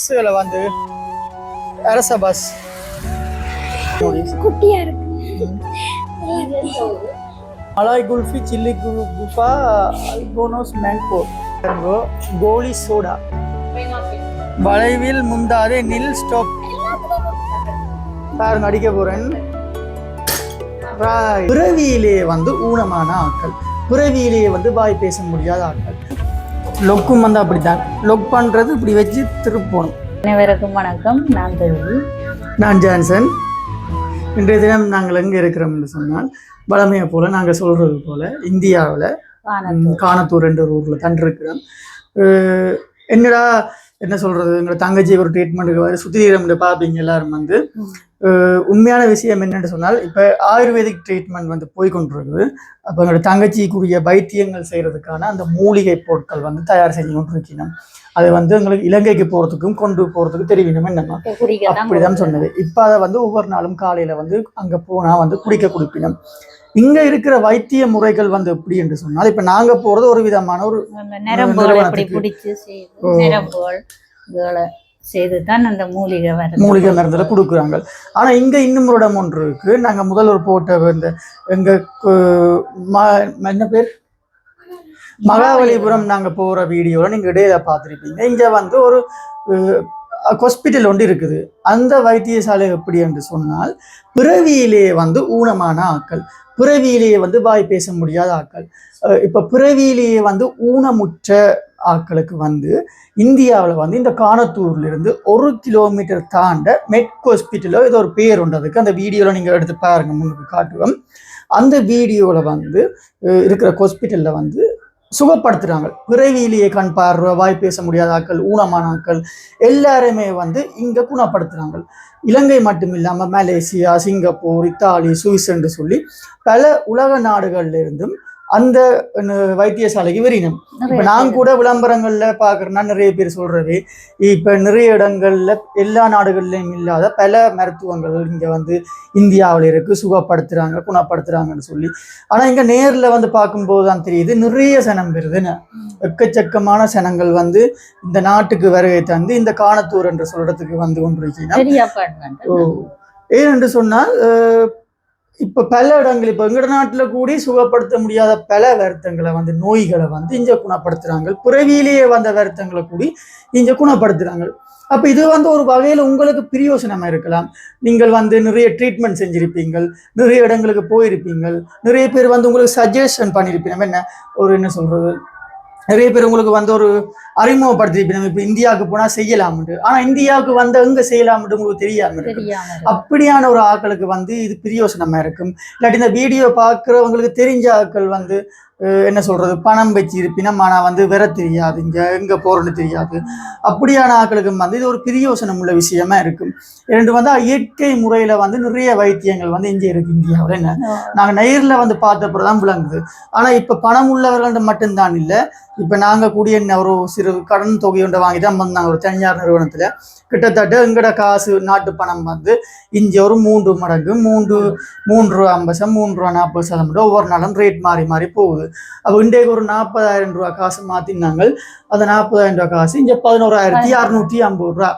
பஸ்ஸுகளை வந்து அரச பஸ் குட்டியா இருக்கு. மலாய் குல்ஃபி, சில்லி குல்ஃபா, அல்போனோஸ் மேங்கோ, கோலி சோடா, வளைவில் முந்தாதே நில் ஸ்டாப். பாருங்க அடிக்க போறேன். பிறவியிலே வந்து ஊனமான ஆட்கள், பிறவியிலே வந்து வாய் பேச முடியாத ஆட்கள். லொக்கும் வந்து அப்படித்தான், லொக் பண்றது இப்படி வச்சு திருப்பணும். அனைவருக்கும் வணக்கம். நான் தேவி. நான் ஜான்சன். இன்றைய தினம் நாங்கள் எங்கே இருக்கிறோம்னு சொன்னால், வளமையை போல நாங்கள் சொல்றது போல இந்தியாவில் காணத்தூர் என்ற ஒரு ஊரில் தான் இருக்கிறோம். என்னடா என்ன சொல்றது, எங்களை தங்கச்சி ஒரு ட்ரீட்மெண்ட்டுக்கு வந்து சுத்திரம்னு பார்ப்பீங்க எல்லாரும் வந்து. உண்மையான விஷயம் என்னென்னு சொன்னால், இப்போ ஆயுர்வேதிக் ட்ரீட்மெண்ட் வந்து போய்கொண்டிருக்குது. அப்போ எங்களோட தங்கச்சிக்குரிய வைத்தியங்கள் செய்கிறதுக்கான அந்த மூலிகை பொருட்கள் வந்து தயார் செஞ்சு கொண்டிருக்கணும். அது வந்து எங்களுக்கு இலங்கைக்கு போகிறதுக்கும் கொண்டு போகிறதுக்கும் தெரியணும் என்னன்னா அப்படிதான் சொன்னது. இப்போ அதை வந்து ஒவ்வொரு நாளும் காலையில் வந்து அங்கே போனால் வந்து குடிக்கணும். இங்கே இருக்கிற வைத்திய முறைகள் வந்து எப்படி என்று சொன்னால், இப்போ நாங்கள் போகிறது ஒரு விதமான ஒரு செய்துதான் அந்த மூலிகை மருந்துல கொடுக்குறாங்க. ஆனா இங்க இன்னும் ஒரு இடம் ஒன்று இருக்கு. நாங்க முதல் ஒரு போட்ட இந்த எங்க என்ன பேர் மகாபலிபுரம் நாங்க போற வீடியோல நீங்க இடையில பார்த்துருப்பீங்க. இங்க வந்து ஒரு ஹாஸ்பிட்டல் ஒன்று இருக்குது. அந்த வைத்தியசாலை எப்படி என்று சொன்னால், பிறவியிலே வந்து ஊனமான ஆட்கள், பிறவியிலேயே வந்து வாய் பேச முடியாத ஆட்கள், இப்ப பிறவியிலேயே வந்து ஊனமுற்ற ஆட்களுக்கு வந்து இந்தியாவில் வந்து இந்த காணத்தூர்ல இருந்து 1 கிலோமீட்டர் தாண்ட மெட் ஹாஸ்பிட்டலோ ஏதோ ஒரு பேர் உண்டு அதுக்கு. அந்த வீடியோவில் நீங்கள் எடுத்து பாருங்க, முன்னுக்கு காட்டுவோம். அந்த வீடியோவில் வந்து இருக்கிற ஹாஸ்பிட்டலில் வந்து சுகப்படுத்துகிறாங்க. பிறவியிலேயே கண் பார்வை, வாய் பேச முடியாத ஆட்கள், ஊனமான ஆட்கள் எல்லாருமே வந்து இங்கே குணப்படுத்துகிறாங்க. இலங்கை மட்டும் இல்லாமல் மலேசியா, சிங்கப்பூர், இத்தாலி, சுவிஸ் என்று சொல்லி பல உலக நாடுகள்ல இருந்தும் அந்த வைத்தியசாலைக்கு வரணும். இப்ப நான் கூட விளம்பரங்கள்ல பாக்குறேன்னா நிறைய பேர் சொல்றது, இப்ப நிறைய இடங்கள்ல எல்லா நாடுகள்லயும் இல்லாத பல மருத்துவங்கள் இங்க வந்து இந்தியாவில இருக்கு, சுகப்படுத்துறாங்க, குணப்படுத்துறாங்கன்னு சொல்லி. ஆனா இங்க நேர்ல வந்து பார்க்கும்போது தான் தெரியுது, நிறைய சனம் பெறுதுன்னு. எக்கச்சக்கமான சனங்கள் வந்து இந்த நாட்டுக்கு வருகை தந்து இந்த காணத்தூர் என்று சொல்றதுக்கு வந்து கொண்டிருக்கீங்க. ஏனென்று சொன்னால், இப்போ பல இடங்கள், இப்போ எங்கட நாட்டில் கூடி சுகப்படுத்த முடியாத பல வருத்தங்களை வந்து நோய்களை வந்து இங்கே குணப்படுத்துகிறாங்க. பிறவியிலேயே வந்த வருத்தங்களை கூடி இங்கே குணப்படுத்துகிறாங்க. அப்போ இது வந்து ஒரு வகையில் உங்களுக்கு பிரயோசனமாக இருக்கலாம். நீங்கள் வந்து நிறைய ட்ரீட்மெண்ட் செஞ்சுருப்பீங்கள், நிறைய இடங்களுக்கு போயிருப்பீங்கள், நிறைய பேர் வந்து உங்களுக்கு சஜஷன் பண்ணியிருப்பீங்க. என்ன சொல்கிறது, நிறைய பேர் உங்களுக்கு வந்து ஒரு அறிமுகப்படுத்திருப்பீங்க, இப்போ இந்தியாவுக்கு போனால் செய்யலாம்ட்டு. ஆனால் இந்தியாவுக்கு வந்து எங்கே செய்யலாம்ட்டு உங்களுக்கு தெரியாம இருக்கு. அப்படியான ஒரு ஆட்களுக்கு வந்து இது பிரயோசனமாக இருக்கும். இல்லாட்டி இந்த வீடியோ பார்க்குறவங்களுக்கு தெரிஞ்ச ஆட்கள் வந்து என்ன சொல்கிறது, பணம் வச்சு இருப்பினும் ஆனால் வந்து வர தெரியாது, இங்கே எங்கே போகிறோன்னு தெரியாது. அப்படியான ஆட்களுக்கு வந்து இது ஒரு பிரயோசனம் உள்ள விஷயமா இருக்கும். இரண்டு வந்து இயற்கை முறையில் வந்து நிறைய வைத்தியங்கள் வந்து இங்கே இருக்குது இந்தியாவில். என்ன நாங்கள் நேரில் வந்து பார்த்தப்போ தான் விளங்குது. ஆனால் இப்போ பணம் உள்ளவர்கள்ட்ட மட்டும்தான் இல்லை, இப்போ நாங்கள் கூடிய ஒரு சிறு கடன் தொகை ஒன்றை வாங்கி தான் வந்தாங்க ஒரு தனியார் நிறுவனத்தில். கிட்டத்தட்ட எங்கட காசு நாட்டு பணம் வந்து இங்கே ஒரு 3 மடங்கு, 3 ரூபா 50, 3 ரூபா 40 ஒவ்வொரு நாளும் ரேட் மாறி மாறி போகுது. அப்போ இன்றைக்கு ஒரு 40,000 ரூபா காசு மாற்றினாங்க. அந்த 40,000 ரூபா காசு இங்கே 11,650 ரூபா.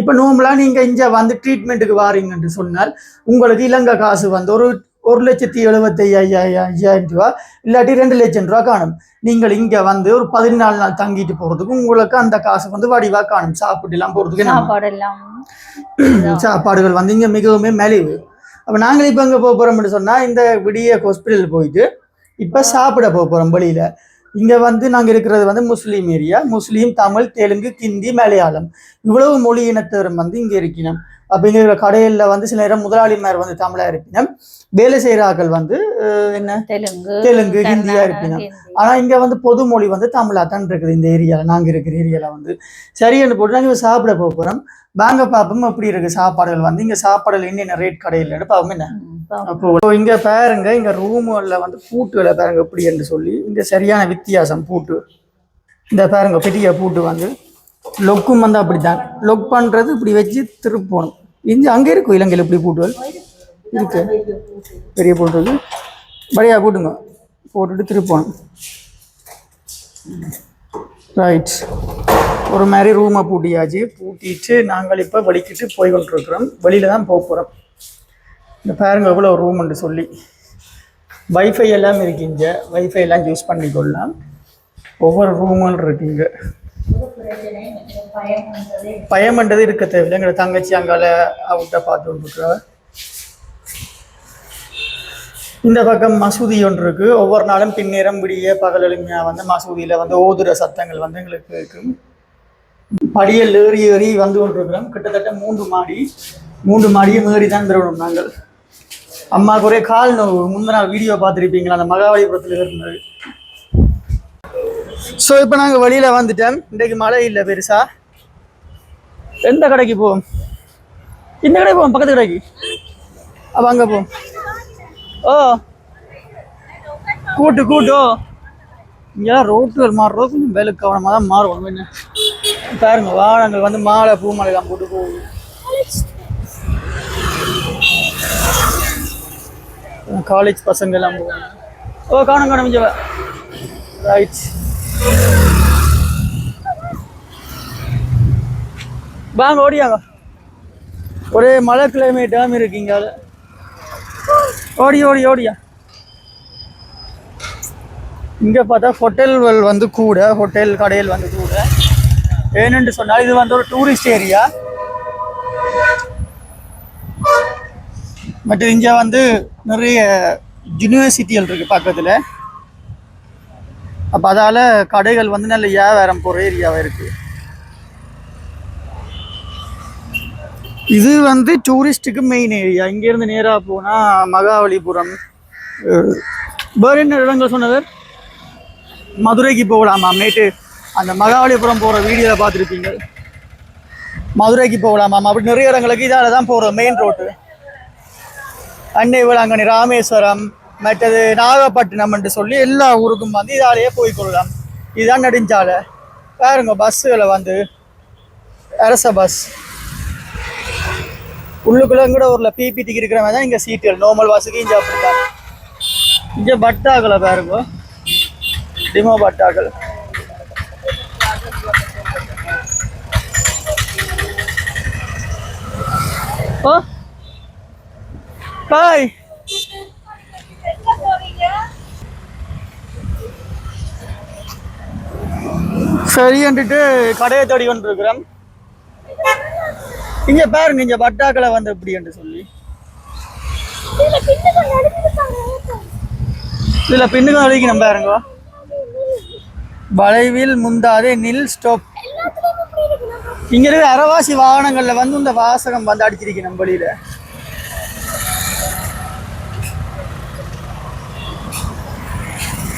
இப்போ நோம்பலா நீங்கள் இங்கே வந்து ட்ரீட்மெண்ட்டுக்கு வாரீங்கன்னு சொன்னால் உங்களுக்கு இலங்கை காசு வந்து ஒரு 1,75,000 ரூபா இல்லாட்டி 2 லட்சம் ரூபா காணும். நீங்கள் இங்கே வந்து ஒரு 14 நாள் தங்கிட்டு போகிறதுக்கு உங்களுக்கு அந்த காசு வந்து வடிவாக காணும். சாப்பிட்டு எல்லாம் போகிறதுக்கு சாப்பாடுகள் வந்து இங்கே மிகவும் மலிவு. அப்போ நாங்கள் இப்போ இங்கே போக போகிறோம்னு சொன்னால், இந்த விடிய ஹாஸ்பிட்டல் போயிட்டு இப்போ சாப்பிட போக போகிறோம் வழியில். இங்கே வந்து நாங்கள் இருக்கிறது வந்து முஸ்லீம் ஏரியா. முஸ்லீம், தமிழ், தெலுங்கு, ஹிந்தி, மலையாளம் இவ்வளவு மொழி இனத்தவரும் வந்து இங்கே இருக்கணும். அப்படிங்கிற கடையில் வந்து சில நேரம் முதலாளிமார் வந்து தமிழாக இருப்பினும், வேலை செய்கிற ஆக்கள் வந்து என்ன தெலுங்கு, ஹிந்தியாக இருப்பினும். ஆனால் இங்கே வந்து பொது மொழி வந்து தமிழாக தான் இருக்குது இந்த ஏரியாவில். நாங்கள் இருக்கிற ஏரியாவில் வந்து சரின்னு போட்டு நாங்கள் சாப்பிட போக போகிறோம். வாங்க பார்ப்போம் அப்படி இருக்குது சாப்பாடுகள் வந்து. இங்கே சாப்பாடுகள் என்னென்ன ரேட் கடையில் பார்ப்போம். என்ன அப்போ இங்கே பாருங்க, இங்கே ரூமுகளில் வந்து பூட்டுகளை பாருங்க எப்படி என்று சொல்லி. இங்கே சரியான வித்தியாசம் பூட்டு. இந்த பாருங்க பெரிய பூட்டு வந்து லொக்கும் வந்து அப்படித்தான், லொக் பண்ணுறது இப்படி வச்சு திருப்பணும். இங்கே அங்கே இருக்கும் இலங்கையில் இப்படி பூட்டுகள் இருக்கு, பெரிய பூட்டு வழியா பூட்டுங்க, போட்டுட்டு திருப்பணும். ரைட். ஒரு மாதிரி ரூமை பூட்டியாச்சு. பூட்டிட்டு நாங்கள் இப்போ வெளிக்கிட்டு போய் கொண்டிருக்கிறோம். வெளியில் தான் போக போகிறோம். இந்த பாருங்க எவ்வளோ ரூம்னு சொல்லி வைஃபை எல்லாம் இருக்குங்க. வைஃபை எல்லாம் யூஸ் பண்ணிக்கொள்ளலாம். ஒவ்வொரு ரூமுன்னு இருக்குங்க. பயம்ன்றது இருக்க தேவையில்லை. எங்களை தங்கச்சி அங்கால அவுட்ட பார்த்து கொண்டிருக்கிறா. இந்த பக்கம் மசூதி ஒன்று இருக்கு. ஒவ்வொரு நாளும் பின்னேரம் விடிய பகல் எளிமையாக வந்து மசூதியில் வந்து ஓதுற சத்தங்கள் வந்து எங்களுக்கு இருக்கும். படியில் ஏறி ஏறி வந்து கொண்டிருக்கிறோம். கிட்டத்தட்ட 3 மாடியும் ஏறி தான் தருவோம் நாங்கள். அம்மாவுக்கு ஒரே கால் நோவு. முந்தின நாள் வீடியோ பார்த்துருப்பீங்களா, அந்த மகாபலிபுரத்தில் இருந்தது. ஸோ இப்போ நாங்கள் வெளியில் வந்துட்டோம். இன்றைக்கு மழை இல்லை பெருசா. எந்த கடைக்கு போவோம்? இந்த கடைக்கு போவோம், பக்கத்து கடைக்கு. அப்போ அங்கே போவோம். ஓ கூட்டு இங்கெல்லாம் ரோட்டுகள் மாறுறோம். கொஞ்சம் வேலை கவனமாக தான் மாறுவோம். என்ன பாருங்க, வாகனங்கள் வந்து மாலை பூ மாலைலாம் போட்டு போகுது. காலேஜ் பசங்க எல்லாம் போவாங்க. ஓ காணும் இங்க ரைட். வாங்க ஓடியாங்க. ஒரே மழை கிளைமேட்டாக இருக்கீங்க. ஓடியா இங்கே பார்த்தா ஹோட்டல்கள் வந்து கூட, ஹோட்டல் கடைகள் வந்து கூட. ஏன்னு சொன்னால் இது வந்து ஒரு டூரிஸ்ட் ஏரியா. மற்றும் இங்கே வந்து நிறைய யூனிவர்சிட்டிகள் இருக்குது பக்கத்தில். அப்போ அதால் கடைகள் வந்து நல்ல வியாபாரம் போகிற ஏரியாவாக இருக்குது. இது வந்து டூரிஸ்ட்டுக்கு மெயின் ஏரியா. இங்கேருந்து நேராக போனால் மகாபலிபுரம், வேறு என்ன இடங்கள் சொன்னவர்? மதுரைக்கு போகலாமா? மேட்டு அந்த மகாபலிபுரம் போகிற வீடியோவில் பார்த்துருப்பீங்க. மதுரைக்கு போகலாமா? அப்படி நிறைய இடங்களுக்கு இதால் தான் போகிறோம். மெயின் ரோட்டு அன்னை வேளாங்கண்ணி, ராமேஸ்வரம், மற்றது நாகப்பட்டினம் என்று சொல்லி எல்லா ஊருக்கும் வந்து இதாலேயே போய்கொள்ளலாம். இதுதான் நெடுஞ்சாலை. பாருங்க பஸ்ஸுகளை வந்து அரச பஸ். உள்ளுக்குள்ள கூட ஒரு பிபிடிக்கு இருக்கிற மாதிரி தான் இங்கே சீட்டுகள். நார்மல் பஸ்ஸுக்கு இங்கே அப்படித்தான். இங்கே பட்டாக்களை பாருங்க, டிமோ பட்டாக்கள். ஓ பாய். சரின்ட்டு கடையை தேடி கொண்டு இருக்கிறோம். இங்க பாருங்க, இங்க பட்டாக்களை வந்து எப்படி என்று சொல்லி இதுல பின்னுக்கு அழிக்கணும். பாருங்க, வளைவில் முந்தாதே நில் ஸ்டாப். இங்க இருக்க அரவாசி வாகனங்கள்ல வந்து இந்த வாசகம் வந்து அடிச்சிருக்கு நம்ம வழியில.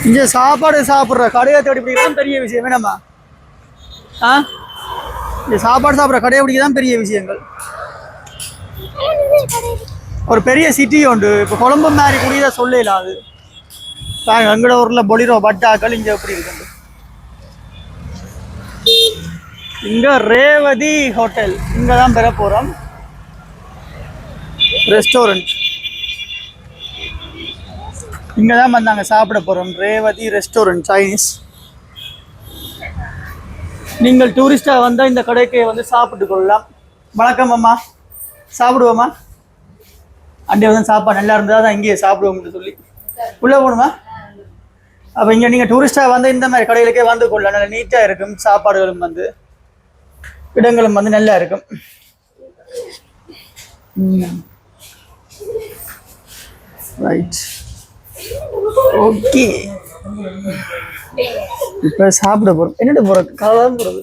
இங்க சாப்பாடு சாப்பிட்ற கடையை தேடி பிடிக்கிறதான் பெரிய விஷயம். வேணாமா? இங்க சாப்பாடு சாப்பிட்ற கடையை பிடிக்கதான் பெரிய விஷயங்கள். ஒரு பெரிய சிட்டி உண்டு. இப்போ கொழம்பு மாதிரி கூடியதை சொல்லலாம். அது எங்கட ஊரில் பொலிரோ பட்டாக்கள் இங்கே எப்படி இருக்கு. இங்க ரேவதி ஹோட்டல், இங்கே தான் பெற போகிறோம். ரெஸ்டாரண்ட் இங்கே தான் வந்தாங்க சாப்பிட போகிறோம். Revathi restaurant Chinese. நீங்கள் டூரிஸ்டாக வந்தால் இந்த கடைக்கு வந்து சாப்பிட்டு கொள்ளலாம். வணக்கம் அம்மா, சாப்பிடுவோம்மா? அண்டே வந்து சாப்பாடு நல்லா இருந்தால் தான் இங்கேயே சாப்பிடுவோம்னு சொல்லி உள்ளே போகணுமா? அப்போ இங்கே நீங்கள் டூரிஸ்டாக வந்து இந்த மாதிரி கடைகளுக்கே வந்து கொள்ளலாம். நல்லா நீட்டாக இருக்கும். சாப்பாடுகளும் வந்து இடங்களும் வந்து நல்லா இருக்கும். Right, okay. இப்போ சாப்பிட போகிறோம். என்னட்டு போகிறது? காலம் போகிறது.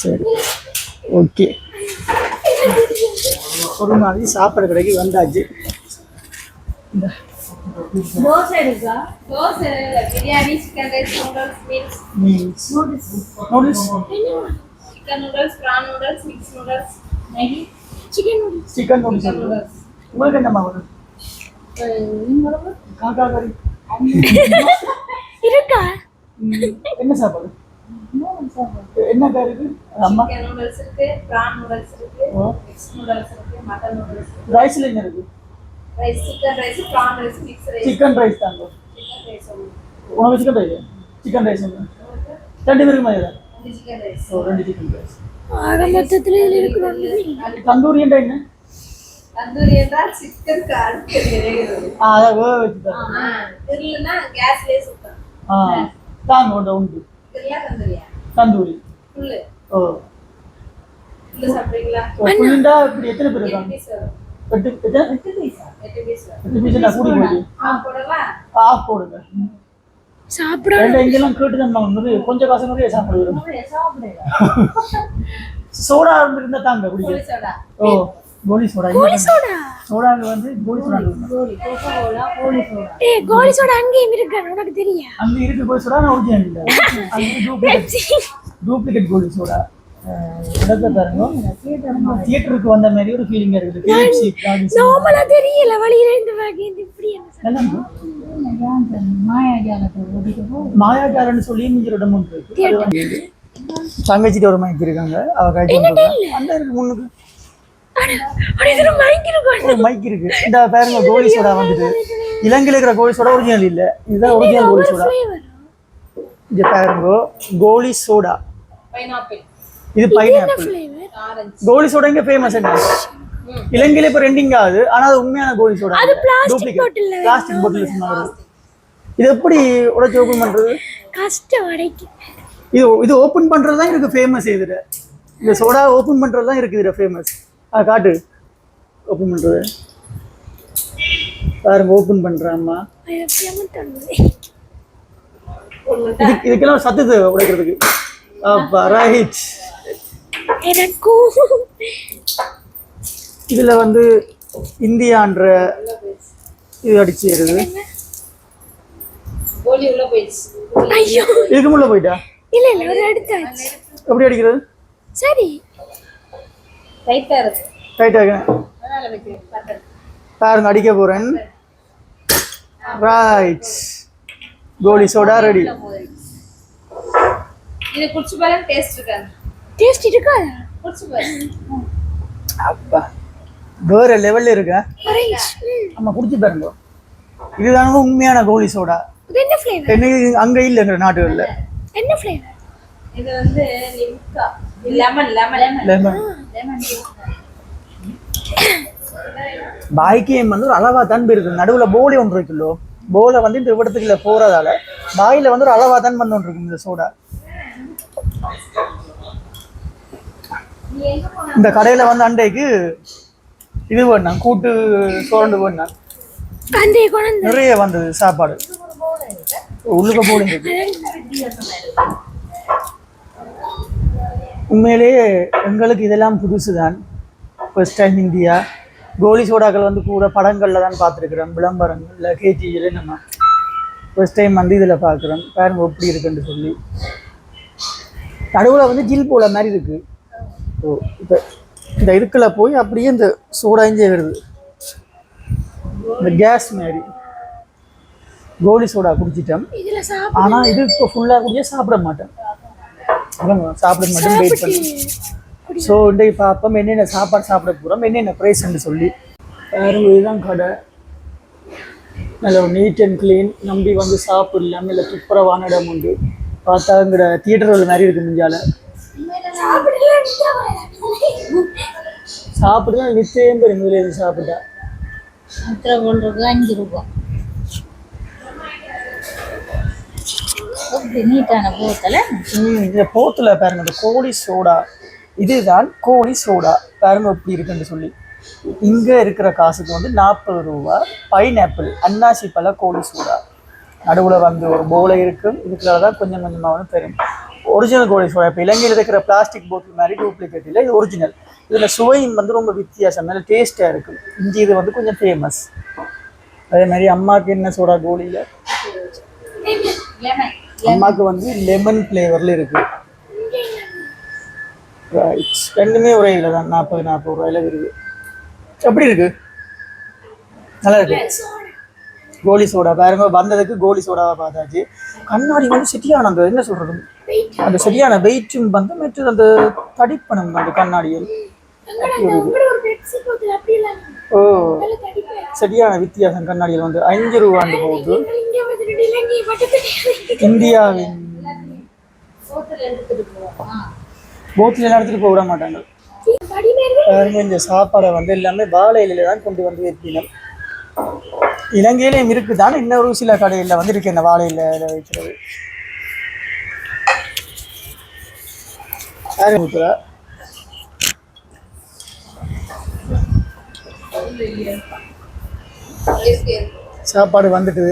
சரி, ஓகே. ஒரு மாதிரி சாப்பாடு கடைக்கு வந்தாச்சு. தோசை இருக்கா? Dosa, biryani, chicken rice, noodles, noodles, chicken noodles, prawn noodles, mix noodles, Maggi, chicken noodles, chicken noodles. உங்களுக்கு என்னம்மா வரும்? காக்கா கறி இருக்கா? என்ன சாப்பாடு? என்ன கறி இருக்கு? அம்மா சிக்கன் நூடுல்ஸ் இருக்கு, பிரான் நூடுல்ஸ் இருக்கு, மிக்ஸ் நூடுல்ஸ் இருக்கு, மட்டன் நூடுல்ஸ் இருக்கு. ரைஸ்ல என்ன இருக்கு? Rice, chicken rice, prawn rice, mix rice. Chicken rice தாங்க. Chicken rice. உனக்கு சிக்கன் ரைஸ்? சிக்கன் ரைஸ் 2 பேருக்கு மாதிரி chicken rice. ஓ 2 சிக்கன் ரைஸ் ஆக மொத்தத்துல இதுல இருக்கிறோம். தந்தூரி என்ன தந்தூரி என்றால் chicken க்கு அடுத்து கிடையாது. அதை வச்சுதான் இல்லைன்னா கேஸ்லயே சுத்தம். தாங்க உண்டு இல்லையா தந்தூரியா? தந்தூரி ஃபுல்லு. ஓ ஃபுல்லு சாப்பிடுறீங்களா? ஃபுல்லா இப்படி எத்தனை பேர் இருக்காங்க? 8 பீஸ் 8 பீஸ். 8 பீஸ் நான் கூடி போயிட்டு போடவா? ஆஃப் போடுங்க. சாப்பிட இங்கெல்லாம் கேட்டு தான் கொஞ்சம் காசு நிறைய சாப்பிடுவோம். சோடா இருந்தா தாங்க குடிக்க. சோடா. ஓ கோலி சோடா. கோலி சோடா. சோடாங்க வந்து கோலி சோடா. ஏய் கோலி சோடா அங்கேயும் இருக்கு உனக்கு தெரியா? அங்க இருக்கு கோலி சோடா, நான் ஒரிஜினல் இல்ல. அங்க டூப்ளிகேட் கோலி சோடா. இடத்தை பாருங்க. தியேட்டருக்கு வந்த மாதிரி ஒரு ஃபீலிங்கா இருக்குது. கேஎஃப்சி கார்டன் நார்மலா தெரியல வழியில இருந்து வாங்கிட்டு இப்படி என்ன மாயாஜாலன்னு சொல்லி நீங்க இடம் ஒன்று இருக்கு. அது வந்து தங்கச்சிட்டு ஒரு மைக் இருக்காங்க. அவ கைட்டு அந்த இருக்கு முன்னுக்கு மைக் இருக்கு. இந்த பாருங்க கோலி சோடா வந்துட்டு இலங்கையில் இருக்கிற கோலி சோடா ஒரிஜினல் இல்ல. இதுதான் ஒரிஜினல் கோலி சோடா. இது பாருங்க கோலி சோடா. பைனாப்பிள். இது பைனாப்பிள். ஆரஞ்சு. கோலி சோடா இங்க ஃபேமஸ் என்ன? இலங்கையில இப்ப ரெண்டிங் ஆகுது. ஆனா அது உண்மையான கோலி சோடா. டூப்ளிகேட் பிளாஸ்டிக் பாட்டில் சொன்னாங்க. இது எப்படி உடைச்சு ஓபன் பண்றது? கஷ்டம் அடைக்கு. இது ஓபன் பண்றது தான் இருக்கு ஃபேமஸ். இதுல இந்த சோடா ஓபன் பண்றது தான் இருக்கு இதுல ஃபேமஸ். காட்டு ஓபன் பண்றது பாருங்க. ஓபன் பண்றாமா. இதுக்கெல்லாம் சத்து தேவை உடைக்கிறதுக்கு. அப்பா ரைட். இதுல வந்து இந்தியான்ற இது அடிச்சிருது. கோலி உள்ள போயிடுச்சு. ஐயோ இதுக்கு முள்ள போயிட்டா? இல்ல இல்ல ஒரு எடுத்தாச்சு. எப்படி அடிக்கிறது? சரி டைட்டா இருக்கு. டைட்டா இருக்கு. அதனால வைக்கிறேன். பட்டர். பாருங்க அடிக்க போறேன். ரைட். கோலி சோடா ரெடி. இது குடிச்சு பாருங்க டேஸ்ட் இருக்காது. டேஸ்ட் இருக்கா? குடிச்சு பாருங்க. அப்பா வேற லெவல்ல இருக்கா? ஆமா குடிச்சு பாருங்க. இதுதானே உண்மையான கோலி சோடா. இது என்ன ஃப்ளேவர்? என்ன அங்க இல்லைங்கிற நாடுகள்ல. என்ன ஃப்ளேவர்? இது வந்து Limca. Lemon lemon lemon. Lemon. பாய்க்கேம் வந்து ஒரு அளவா தான் இருக்கு. நடுவுல போலி ஒன்று இருக்குல்லோ. போலை வந்து இந்த விடத்துக்குள்ள போறதால பாயில வந்து ஒரு அளவா தான் வந்து ஒன்று இருக்கு இந்த சோடா. இந்த கடையில வந்து அண்டைக்கு இது வேணாம் கூட்டு சோரண்டு வேணாம். நிறைய வந்தது சாப்பாடு. உள்ளுக்க போடுங்க. உண்மையிலேயே எங்களுக்கு இதெல்லாம் புதுசுதான். First time India. கோலி சோடாக்கள் வந்து கூட படங்கள்ல தான் பார்த்துருக்குறோம், விளம்பரங்கள்ல கேஜியில. நம்ம ஃபர்ஸ்ட் டைம் வந்து இதில் பார்க்குறோம். பாருங்க எப்படி இருக்குன்னு சொல்லி. நடுவில் வந்து ஜில் போல மாதிரி இருக்கு. ஓ இப்போ இந்த இதுக்குள்ள போய் அப்படியே இந்த சோடா இங்கே வருது. இந்த கேஸ் மாதிரி கோலி சோடா குடிச்சிட்டோம். ஆனா இது இப்போ ஃபுல்லாக குடிச்சா சாப்பிட மாட்டேன். சாப்பிட மாட்டேன் வெயிட் பண்ணி. ஸோ இன்றைக்கு பார்ப்போம் என்னென்ன சாப்பாடு சாப்பிட போகிறோம், என்னென்ன ப்ரைஸ்ன்னு சொல்லி. பாருங்க இதுதான் கடை. நல்ல நீட் அண்ட் க்ளீன். நம்பி வந்து சாப்பிடலாம். இல்லை துப்புரவான இடம் உண்டு. பார்த்தா இங்கட தியேட்டர்கள் மாதிரி இருக்கு. முஞ்சால சாப்பிடுதான் நிச்சயம் பெரும் முதலில் சாப்பிட்டா. $5 நீட்டான போத்தல. இந்த போத்துல பாருங்க இந்த கோலி சோடா. இதுதான் கோலி சோடா. பாருங்க எப்படி இருக்குன்னு சொல்லி. இங்க இருக்கிற காசுக்கு வந்து $40. பைனாப்பிள் அன்னாசி பழ கோலி சோடா. நடுவில் வந்து ஒரு போலை இருக்கும். இதுக்குள்ள தான் கொஞ்சம் கொஞ்சமாக வந்து தரும். ஒரிஜினல் கோலி சோடா. இப்போ இலங்கையில் இருக்கிற பிளாஸ்டிக் போட்டில் மாதிரி டூப்ளிகேட் இல்லை, இது ஒரிஜினல். இதில் சுவையும் வந்து ரொம்ப வித்தியாசம், நல்ல டேஸ்ட்டாக இருக்கும். இஞ்சி இது வந்து கொஞ்சம் ஃபேமஸ். அதே மாதிரி அம்மாவுக்கு என்ன சோடா கோலியில்? அம்மாவுக்கு வந்து லெமன் ஃப்ளேவரில் இருக்குது. ரைட். ரெண்டுமே ஒரே இதில் தான். 40 ரூபாயில இருக்குது. எப்படி இருக்கு? நல்லா இருக்கு. கோலி சோடா பாருங்க. வந்ததுக்கு கோலி சோடாவை பார்த்தாச்சு. கண்ணாடி வந்து சரியான அந்த என்ன சொல்றது, அந்த சரியான வெயிட்டும் வந்து மற்ற அந்த தடிப்பணம் அந்த கண்ணாடியில். ஓ சரியான வித்தியாசம். கண்ணாடியில் வந்து $5 போகுது. இந்தியாவின் போத்தில் எல்லாம் எடுத்துட்டு போக விட மாட்டாங்க. பாருங்க, இந்த சாப்பாடை வந்து எல்லாமே வாழை இலையில தான் கொண்டு வந்து வைக்கணும். இலங்கையிலேயும் இருக்குதான், இன்னொரு சில கடையில் வந்து இருக்கு இந்த வாழை இலையில வைக்கிறது. சாப்பாடு வந்துட்டு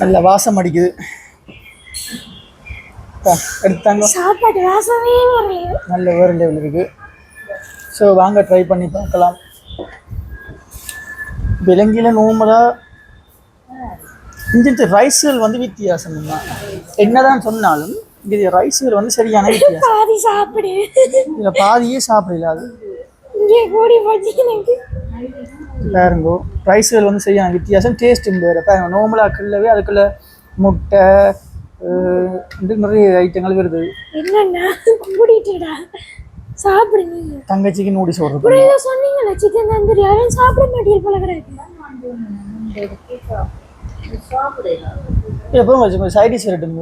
நல்ல வாசம் அடிக்குது. எடுத்தாங்க, சாப்பாடு வாசமே வரல. நல்ல வேறு லெவல் இருக்கு. ஸோ வாங்க ட்ரை பண்ணி பார்க்கலாம். இலங்கையில் நோம்பலாக இந்த ரைஸுகள் வந்து வித்தியாசம் தான். என்னதான் சொன்னாலும் இது ரைஸுகள் வந்து சரியான வித்தியாசம். பாதி சாப்பிடு, இதில் பாதியே சாப்பிடல. அது இங்கே கூடி போச்சு எனக்கு. பாருங்கோ, ரைஸுகள் வந்து சரியான வித்தியாசம். டேஸ்ட்டும் வேறு. பாருங்க, நோம்பலாக்குள்ளவே அதுக்குள்ள முட்டை நிறைய ஐட்டங்கள் வருது. என்னன்னா கூடிட்டுடா சாப்பிடு. நீங்க தங்கச்சிக்கு நூடில்ஸ் கூட ஓடுறது. ஏதோ சொன்னீங்கல்ல சிக்கன் தந்தூரி, யாரும் சாப்பிட மாட்டேன் போல கிடையாது. எப்போ கொஞ்சம் சைடிஷ் வரட்டும்.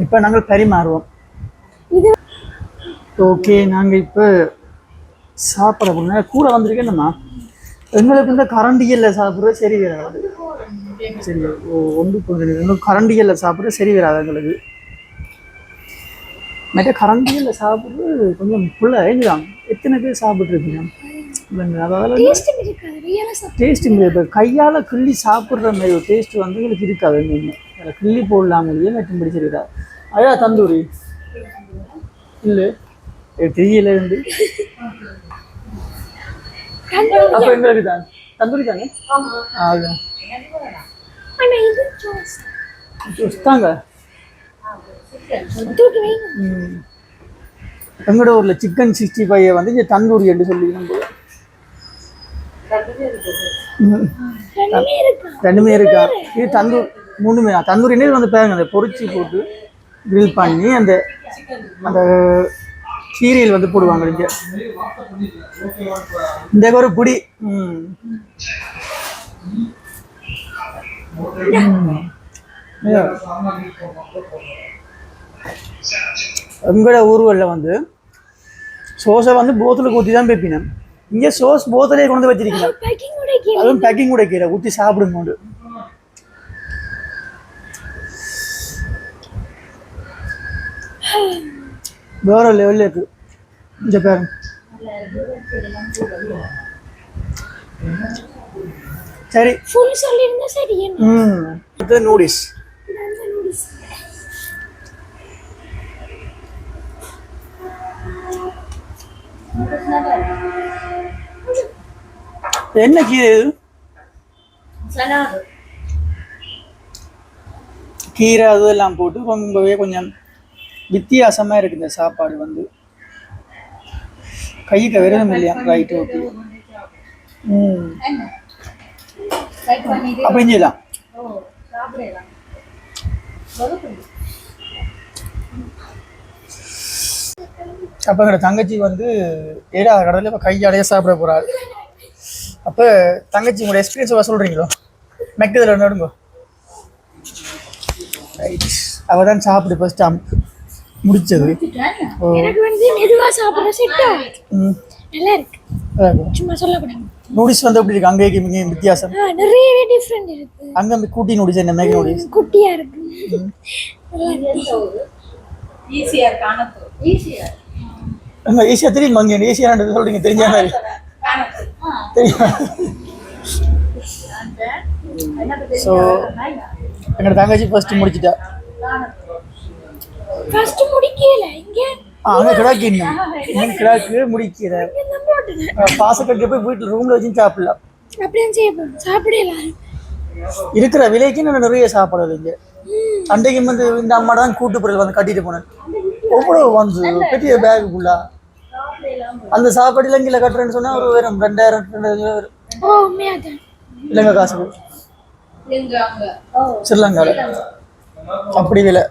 இப்போ நாங்கள் பரிமாறுவோம். இது ஓகே, நாங்கள் இப்போ சாப்பிட போகிறோம். கூட வந்திருக்கேன்னுமா எங்களுக்கு இந்த கரண்டிகளில் சாப்பிட்றது சரி வராது. சரி, ஒன்று கொஞ்சம் கரண்டிகளில் சாப்பிட்றது சரி வராது எங்களுக்கு. மற்ற கரண்டிகளில் சாப்பிட்றது கொஞ்சம் ஃபுல்லாக எழுதிதான். எத்தனை பேர் சாப்பிட்ருக்கீங்க? அதாவது டேஸ்ட் இப்போ கையால் கிள்ளி சாப்பிட்ற மாதிரி ஒரு டேஸ்ட் வந்து எங்களுக்கு இருக்காது. அதில் கிள்ளி போடலாம் முடியும், மற்றும்படி சரி வராது. அழகா தந்தூரி இல்லை தெரியல இருந்து. அப்போ எங்களுக்கு தான் தந்தூரி தானே. தாங்க. எங்களோட ஊரில் சிக்கன் 65 வந்து இங்கே தந்தூரி என்று சொல்லி ரெண்டுமே இருக்கா. இது தந்தூர் மூணுமே தந்தூரினே வந்து பாருங்க, அந்த பொரிச்சு போட்டு கிரில் பண்ணி அந்த அந்த சீரியல் வந்து போடுவாங்க இங்கே. இந்த ஒரு புடி எங்களோட ஊர்களில் வந்து சோஸை வந்து போத்தில் ஊற்றி தான் வைப்பினேன். இங்கே சோஸ் போத்தலே கொண்டு வச்சிருக்கீங்க. அதுவும் பேக்கிங் கூட கீரை ஊற்றி சாப்பிடுங்க. வேற லெவலில் இருக்கு. இந்த பேரும் சரி ஃபுல் சொல்லிருந்தா சரி. இது நூடில்ஸ். என்ன கீரை இது? கீரை அதெல்லாம் போட்டு ரொம்பவே கொஞ்சம் வித்தியாசமா இருக்கு இந்த சாப்பாடு வந்து. கைக்கு வெறும் இல்லையா? Right, okay. அப்படி செய்யலாம். அப்போ எங்களோட தங்கச்சி வந்து 7வது கடவுள் இப்போ கையாலேயே சாப்பிட போகிறாள். அப்போ தங்கச்சி உங்களோட எக்ஸ்பீரியன்ஸ் சொல்கிறீங்களோ? மெக்கதில் நடுங்கோ. ரைட், அவள் தான் சாப்பிடு ஃபர்ஸ்ட் டைம் முடிச்சது. எனக்கு வந்து மெதுவா சாப்பிட செட் ஆகும். நல்லா இருக்கு. சும்மா சொல்லக்கூடாது. நூடில்ஸ் வந்து எப்படி இருக்கு? அங்கே இங்கே வித்தியாசம் நிறையவே டிஃப்ரெண்ட் இருக்கு. அங்கே கூட்டி நூடில்ஸ் என்ன மேகி நூடில்ஸ் குட்டியா இருக்கு. ஈஸியா காணத்து. ஈஸியா ஈஸியாக தெரியுமா? அங்கே ஈஸியாக சொல்கிறீங்க, தெரிஞ்ச மாதிரி தெரியுமா? ஸோ என்னோட தங்கச்சி ஃபர்ஸ்ட் முடிச்சிட்டா. ஃபர்ஸ்ட் முடிக்கல. இங்க அங்கே கிடாக்கி இன்னும் கிடாக்கு முடிக்கிற பாசக்கட்டு போய் வீட்டில் ரூமில் வச்சு சாப்பிடலாம். அப்படியே செய்யணும். சாப்பிடலாம். இருக்கிற விலைக்கு நான் நிறைய சாப்பிடாது. இங்கே அன்றைக்கு வந்து இந்த அம்மா தான் கூட்டு பொருள் வந்து கட்டிட்டு போனேன். எவ்வளோ வந்து பெரிய பேக் ஃபுல்லா அந்த சாப்பாடு இலங்கையில் கட்டுறேன்னு சொன்னால் ஒரு வெறும் 2000 வரும். இலங்கை காசு ஸ்ரீலங்காவில் அப்படி விலை.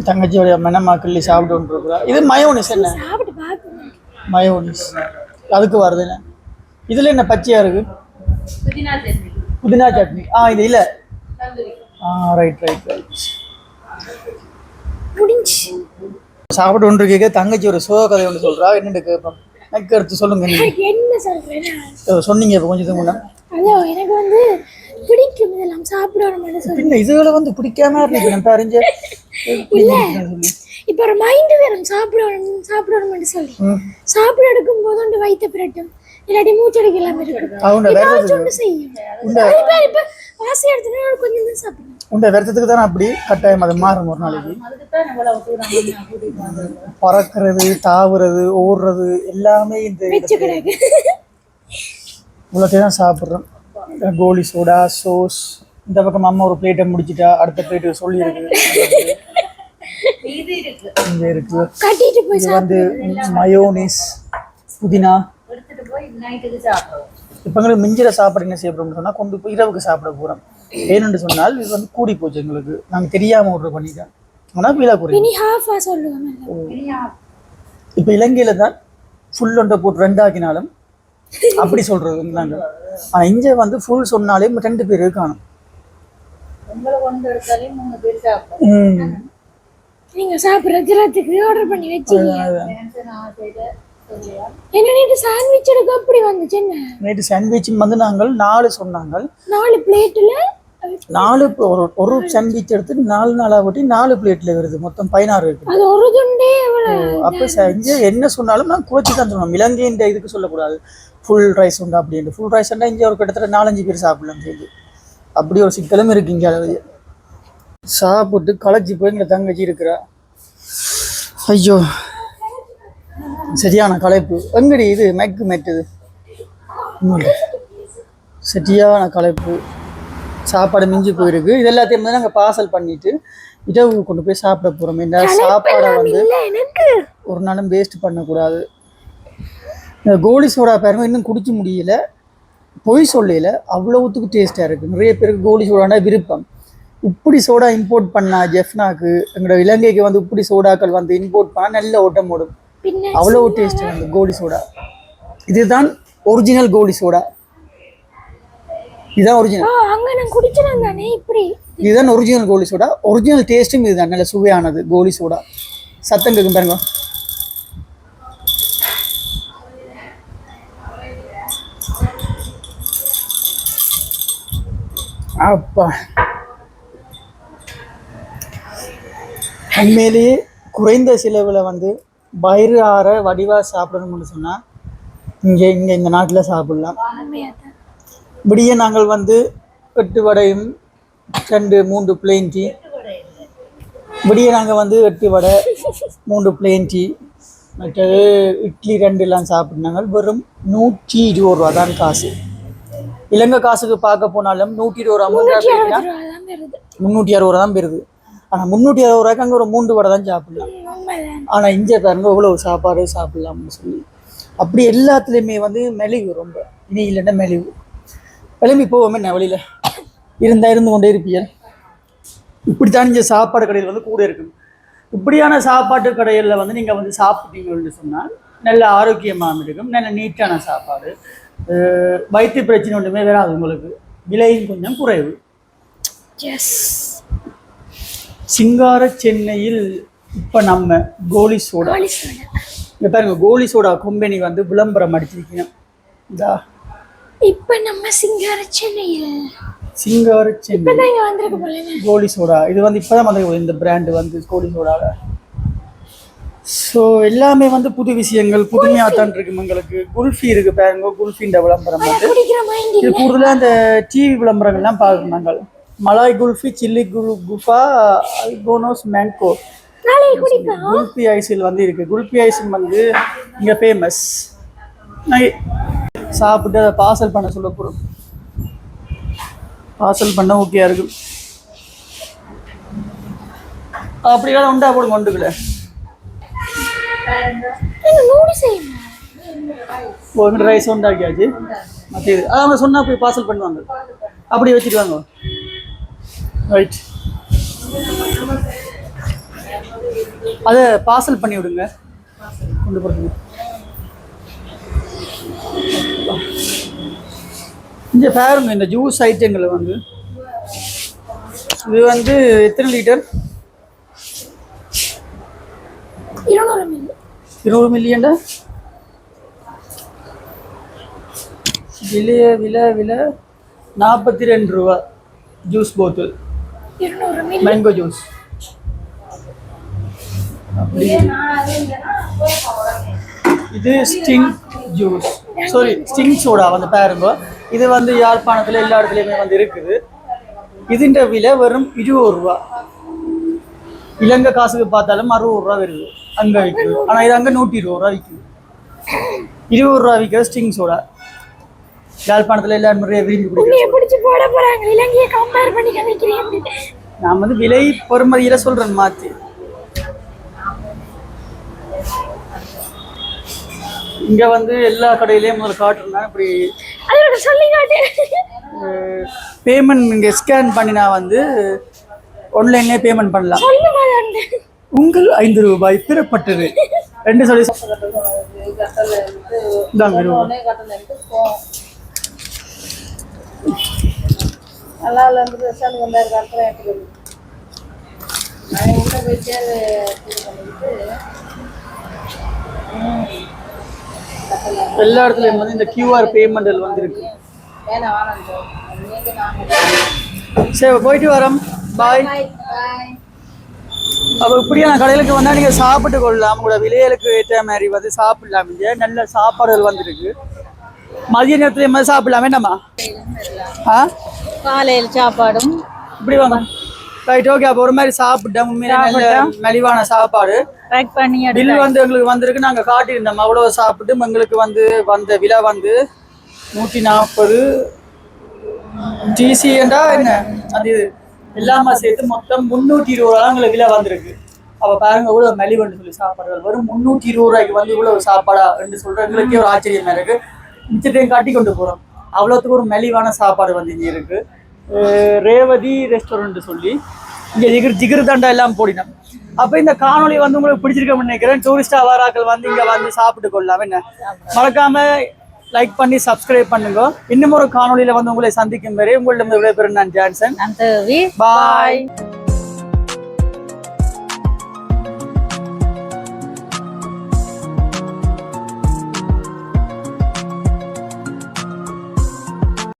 தங்கச்சியோடைய மணமாக்கள்ளி சாப்பிட்டு கொண்டிருக்கிறா. இது மயோனிஸ் என்ன? சாப்பிட்டு பார்க்கணும். மயோனிஸ் அதுக்கு வருது என்ன? இதில் என்ன பச்சையாக இருக்கு? புதினா சட்னி. புதினா சட்னி. இது இல்லை. தந்தூரி. ரைட். முடிஞ்சு சாப்பிட்டு கொண்டு கேட்க தங்கச்சி ஒரு சோக கதை ஒன்று சொல்கிறா. என்னென்னு கேட்போம். எனக்கு எடுத்து சொல்லுங்க. என்ன சொல்றேன் சொன்னீங்க இப்போ கொஞ்சத்துக்கு முன்னே. அதோ எனக்கு வந்து பிடிக்கும் இதெல்லாம் சாப்பிடணும் சொல்லி. பின்ன இதுகளை வந்து பிடிக்காம இருக்கு நம்ம அறிஞ்ச இல்ல இப்ப ஒரு மைண்ட் வரும் சாப்பிடணும்னு சொல்லி. சாப்பிட எடுக்கும் போது ஒன்று வயிற்று பிரட்டும், இல்லாட்டி மூச்சடிக்கலாம் இருக்கு. ஒன்று செய்யும். இப்ப வாசி எடுத்துனா கொஞ்சம் தான் சாப்பிடணும். உண்ட வருத்தத்துக்கு தானே அப்படி கட்டாயம் அது மாறும். ஒரு நாளைக்கு பறக்கிறது, தாவுறது, ஓடுறது எல்லாமே இந்த இவ்வளோத்தையும் தான் சாப்பிட்றோம். கோலி சோடா, சோஸ். இந்த பக்கம் அம்மா ஒரு பிளேட்டை முடிச்சிட்டா அடுத்த பிளேட்டு சொல்லியிருக்கு. இங்கே இருக்கு. இது வந்து மயோனிஸ், புதினா. இப்போ எங்களுக்கு மிஞ்சிற சாப்பாடு என்ன செய்ய போகிறோம்னு சொன்னால் கொண்டு போய் இரவுக்கு சாப்பிட போகிறோம். ஏன்னு சொன்னால் இது வந்து கூடி போச்சு எங்களுக்கு. நாங்கள் தெரியாமல் ஆர்டர் பண்ணிட்டோம். ஆனால் வீலா குறையும். இப்போ இலங்கையில் தான் ஃபுல் ஒன்றை போட்டு 2 ஆக்கினாலும் அப்படி சொல்கிறது வந்து நாங்கள். ஆனால் இங்கே வந்து ஃபுல் சொன்னாலே 2 பேர் காணும். நீங்கள் சாப்பிட்றதுக்கு ஆர்டர் பண்ணி வச்சீங்க. என்ன நைட்டு சாண்ட்விச் எடுக்க அப்படி வந்துச்சு. என்ன நைட்டு சாண்ட்விச் வந்து நாங்கள் 4 சொன்னாங்க. 4 பிளேட்டில் 4 ஒரு சாண்ட்விச் எடுத்து 4 ஓட்டி 4 பிளேட்டில் வருது. மொத்தம் 16 இருக்கு. அது ஒரு துண்டே அப்போ இங்கே என்ன சொன்னாலும் நான் குறைச்சி தான் சொல்லணும். இலங்கையின் இதுக்கு சொல்லக்கூடாது ஃபுல் ரைஸ் உண்டா அப்படின்ட்டு. ஃபுல் ரைஸ் உண்டா இங்கே ஒரு கிட்டத்தட்ட 4-5 பேர் சாப்பிடலாம் சொல்லி அப்படி ஒரு சிக்கலும் இருக்கு. இங்கே அளவு சாப்பிட்டு களைச்சி போய் இங்கே தங்கச்சி இருக்கிறா. ஐயோ சரியான களைப்பு. எங்கடி இது மெக்கு மெட்டுது. சரியான களைப்பு. சாப்பாடு மிஞ்சி போயிருக்கு. இது எல்லாத்தையும் வந்து நாங்கள் பார்சல் பண்ணிட்டு இரவு கொண்டு போய் சாப்பிட போகிறோம். இந்த சாப்பாடை வந்து ஒரு நாளும் வேஸ்ட் பண்ணக்கூடாது. இந்த கோலி சோடா பாருங்க இன்னும் குடிக்க முடியல. பொய் சொல்லல, அவ்வளவுத்துக்கு டேஸ்ட்டாக இருக்குது. நிறைய பேருக்கு கோலி சோடானா விருப்பம். இப்படி சோடா இம்போர்ட் பண்ணா ஜெஃப்னாக்கு எங்களோட இலங்கைக்கு வந்து இப்படி சோடாக்கள் வந்து இம்போர்ட் பண்ணால் நல்ல ஓட்டம் ஓடும். அவ்வளோ டேஸ்ட் வந்து கோலி சோடா. இதுதான் ஒரிஜினல் கோலி சோடா. இதுதான் ஒரிஜினல். இதுதான் ஒரிஜினல் கோலி சோடா. ஒரிஜினல் டேஸ்ட்டும் இதுதான். நல்ல சுவையானது கோலி சோடா. சத்தம் கேட்கும் பாருங்க. அப்பா உண்மையிலேயே குறைந்த செலவில் வந்து வயிறு ஆற வடிவாக சாப்பிடணும்னு சொன்னால் இங்கே இந்த நாட்டில் சாப்பிடலாம். இப்படியே நாங்கள் வந்து 8 வடையும் 2-3 பிளெயின் டீ. இப்படியே நாங்கள் வந்து 8 வடை 3 பிளெயின் டீ மற்றது இட்லி 2 சாப்பிட்னாங்க. வெறும் 120 ரூபா தான் காசு. இலங்கை காசுக்கு பார்க்க போனாலும் 120 ரூபா 360 ரூபா தான் பெறுது. ஆனால் 360 ரூபாய்க்கு அங்கே ஒரு 3 வடை தான் சாப்பிடலாம். ஆனால் இங்கே பாருங்க இவ்வளோ சாப்பாடு சாப்பிடலாம்னு சொல்லி அப்படி எல்லாத்துலேயுமே வந்து மெலிவு ரொம்ப. இனி இல்லைன்னா மெலிவு கிளம்பி போவோமே நான் வழியில் இருந்து கொண்டே இருப்பீர்கள். இப்படித்தான் இங்கே சாப்பாடு கடையில் வந்து கூட இருக்கும். இப்படியான சாப்பாட்டு கடைகளில் வந்து நீங்கள் வந்து சாப்பிட்டீங்கன்னு சொன்னால் நல்ல ஆரோக்கியமாக இருக்கும். நல்ல நீட்டான சாப்பாடு. வயிற்று பிரச்சனை ஒன்றுமே வராது உங்களுக்கு. விலையும் கொஞ்சம் குறைவு. சிங்கார சென்னையில் இப்போ நம்ம கோலி சோடா இங்கே பாருங்க. கோலி சோடா கம்பெனி வந்து விளம்பரம் அடிச்சிருக்கீங்க. இதா இப்போ நம்ம சிங்கார சென்னை கோலி சோடா. இது வந்து இப்போ தான் வந்து இந்த பிராண்டு வந்து கோலி சோடாவில். ஸோ எல்லாமே வந்து புது விஷயங்கள் புதுமையாக தான் இருக்கு. எங்களுக்கு குல்ஃபி இருக்கு பாருங்க. குல்ஃபின்ற விளம்பரம் வந்து இது கூடுதலாக அந்த டிவி விளம்பரங்கள்லாம் பார்க்குறாங்க. மலாய் குல்ஃபி, சில்லி குஃபா, அல்போனோஸ் மேங்கோ குல்ஃபி ஐஸில் வந்து இருக்கு. குல்ஃபி ஐஸில் வந்து இங்கே ஃபேமஸ். சாப்பிட்டு அதை பார்சல் பண்ண சொல்ல போகிறோம். பார்சல் பண்ண ஓகேயா இருக்கும். அப்படியெல்லாம் உண்டா போடுங்க ஒன்றுக்குள்ள ரைஸ் உண்டாக்கியாச்சு. மற்ற இது அவங்க சொன்னால் போய் பார்சல் பண்ணுவாங்க. அப்படி வச்சுட்டு வாங்க. ரைட். அதை பார்சல் பண்ணி விடுங்க கொண்டு போடுங்க. இங்கே பாருங்க இந்த ஜூஸ் ஐட்டங்களை வந்து இது வந்து எத்தனை லிட்டர்? 200 மில்லியன்டா விலை 42 ரூபா ஜூஸ் போத்தல் மேங்கோ ஜூஸ். அப்படி இது sting juice sorry sting soda வந்து பாருங்க. இது வந்து யாழ்ப்பாணத்தில் எல்லா இடத்துலையுமே வந்து இருக்குது. இதுன்ற விலை வெறும் 20 ரூபா. இலங்கை காசுக்கு பார்த்தாலும் 60 ரூபா வருது அங்கே விற்குது. ஆனால் இது அங்கே 120 ரூபா விற்குது. 20 ரூபா விற்கிற ஸ்டிங் சோடா யாழ்ப்பாணத்தில் எல்லாரும் நிறைய விரும்பி குடிக்கிறேன். நான் வந்து விலை பொறுமதியில சொல்றேன் மாற்றி. இங்க வந்து எல்லா கடையிலயும் முதல்ல காட்டுறேன்னா இப்படி பேமெண்ட் இங்கே ஸ்கேன் பண்ணினா வந்து ஆன்லைன்லேயே பேமெண்ட் பண்ணலாம். உங்கள் 5 ரூபாய் பெறப்பட்டது 2 சொல்லி எல்லா இடத்துலயும் வந்து இந்த கியூஆர் பேமெண்ட் வந்துருக்கு. சரி போயிட்டு வரோம். பாய். அப்போ இப்படியே நான் கடைகளுக்கு வந்தால் நீங்கள் சாப்பிட்டு கொள்ளலாம். உங்களோட விலைகளுக்கு ஏற்ற மாதிரி வந்து சாப்பிடலாம். இங்கே நல்ல சாப்பாடுகள் வந்துருக்கு. மதிய நேரத்துல மாதிரி சாப்பிடலாம் வேண்டாமா? காலையில் சாப்பாடும் இப்படி வாங்க. Right okay. அப்போ ஒரு மாதிரி சாப்பிட்டேன். உண்மையிலே நல்ல மலிவான சாப்பாடு. பேக் பண்ணி பில் வந்து எங்களுக்கு வந்திருக்கு. நாங்கள் காட்டியிருந்தோம் அவ்வளோ சாப்பிட்டு எங்களுக்கு வந்து வந்த விலை வந்து 140 டிசி என்றா என்ன அது எல்லாமே சேர்த்து மொத்தம் 320 ரூபா எங்களுக்கு விலை வந்திருக்கு. அப்போ பாருங்க இவ்வளோ மலிவுன்னு சொல்லி சாப்பாடுகள் வரும் 320 ரூபாய்க்கு வந்து இவ்வளோ சாப்பாடா என்று சொல்கிறேன். எங்களுக்கே ஒரு ஆச்சரியமா இருக்கு. மிச்சத்தையும் காட்டி கொண்டு போகிறோம். அவ்வளோத்துக்கு ஒரு மலிவான சாப்பாடு வந்து இங்கே இருக்கு. ரேவதி ரெஸ்டாரண்ட் சொல்லி இங்கே ஜிகிர்தண்டா எல்லாம் போடினோம். அப்போ இந்த காணொலி வந்து உங்களுக்கு பிடிச்சிருக்கோம்னு நினைக்கிறேன். டூரிஸ்டா வாராக்கள் வந்து இங்கே வந்து சாப்பிட்டு கொள்ளலாம். என்ன மறக்காம லைக் பண்ணி சப்ஸ்கிரைப் பண்ணுங்க. இன்னும் ஒரு காணொலியில வந்து உங்களை சந்திக்கும் வரை உங்களிடம் விடைபெறும் நான் ஜான்சன். பாய்.